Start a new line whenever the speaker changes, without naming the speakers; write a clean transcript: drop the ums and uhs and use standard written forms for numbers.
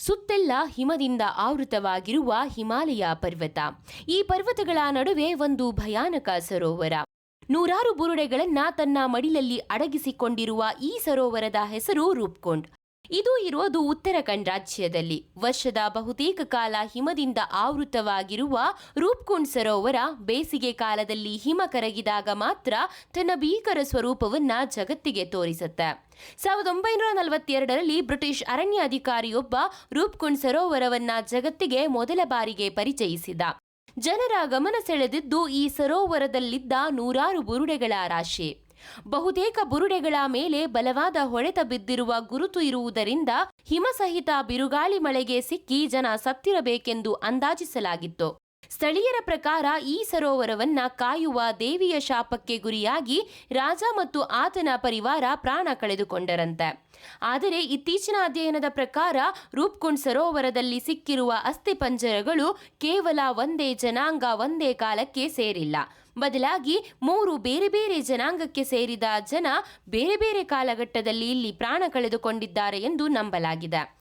ಸುತ್ತೆಲ್ಲ ಹಿಮದಿಂದ ಆವೃತವಾಗಿರುವ ಹಿಮಾಲಯ ಪರ್ವತ. ಈ ಪರ್ವತಗಳ ನಡುವೆ ಒಂದು ಭಯಾನಕ ಸರೋವರ. ನೂರಾರು ಬುರುಡೆಗಳನ್ನ ತನ್ನ ಮಡಿಲಲ್ಲಿ ಅಡಗಿಸಿಕೊಂಡಿರುವ ಈ ಸರೋವರದ ಹೆಸರು ರೂಪ್ಕುಂಡ್. ಇದು ಇರೋದು ಉತ್ತರಾಖಂಡ್ ರಾಜ್ಯದಲ್ಲಿ. ವರ್ಷದ ಬಹುತೇಕ ಕಾಲ ಹಿಮದಿಂದ ಆವೃತವಾಗಿರುವ ರೂಪ್ಕುಂಡ್ ಸರೋವರ ಬೇಸಿಗೆ ಕಾಲದಲ್ಲಿ ಹಿಮ ಕರಗಿದಾಗ ಮಾತ್ರ ತನ್ನ ಭೀಕರ ಸ್ವರೂಪವನ್ನ ಜಗತ್ತಿಗೆ ತೋರಿಸುತ್ತೆ. 1942ರಲ್ಲಿ ಬ್ರಿಟಿಷ್ ಅರಣ್ಯ ಅಧಿಕಾರಿಯೊಬ್ಬ ರೂಪ್ಕುಂಡ್ ಸರೋವರವನ್ನ ಜಗತ್ತಿಗೆ ಮೊದಲ ಬಾರಿಗೆ ಪರಿಚಯಿಸಿದ. ಜನರ ಗಮನ ಸೆಳೆದಿದ್ದು ಈ ಸರೋವರದಲ್ಲಿದ್ದ ನೂರಾರು ಬುರುಡೆಗಳ ರಾಶಿ. ಬಹುತೇಕ ಬುರುಡೆಗಳ ಮೇಲೆ ಬಲವಾದ ಹೊಡೆತ ಬಿದ್ದಿರುವ ಗುರುತು ಇರುವುದರಿಂದ ಹಿಮಸಹಿತ ಬಿರುಗಾಳಿ ಮಳೆಗೆ ಸಿಕ್ಕಿ ಜನ ಸತ್ತಿರಬೇಕೆಂದು ಅಂದಾಜಿಸಲಾಗಿತ್ತು. ಸ್ಥಳೀಯರ ಪ್ರಕಾರ ಈ ಸರೋವರವನ್ನ ಕಾಯುವ ದೇವಿಯ ಶಾಪಕ್ಕೆ ಗುರಿಯಾಗಿ ರಾಜ ಮತ್ತು ಆತನ ಪರಿವಾರ ಪ್ರಾಣ ಕಳೆದುಕೊಂಡರಂತೆ. ಆದರೆ ಇತ್ತೀಚಿನ ಅಧ್ಯಯನದ ಪ್ರಕಾರ ರೂಪ್ಕುಂಡ್ ಸರೋವರದಲ್ಲಿ ಸಿಕ್ಕಿರುವ ಅಸ್ಥಿಪಂಜರಗಳು ಕೇವಲ ಒಂದೇ ಜನಾಂಗ ಒಂದೇ ಕಾಲಕ್ಕೆ ಸೇರಿಲ್ಲ. ಬದಲಾಗಿ 3 ಬೇರೆ ಬೇರೆ ಜನಾಂಗಕ್ಕೆ ಸೇರಿದ ಜನ ಬೇರೆ ಬೇರೆ ಕಾಲಘಟ್ಟದಲ್ಲಿ ಇಲ್ಲಿ ಪ್ರಾಣ ಕಳೆದುಕೊಂಡಿದ್ದಾರೆ ಎಂದು ನಂಬಲಾಗಿದೆ.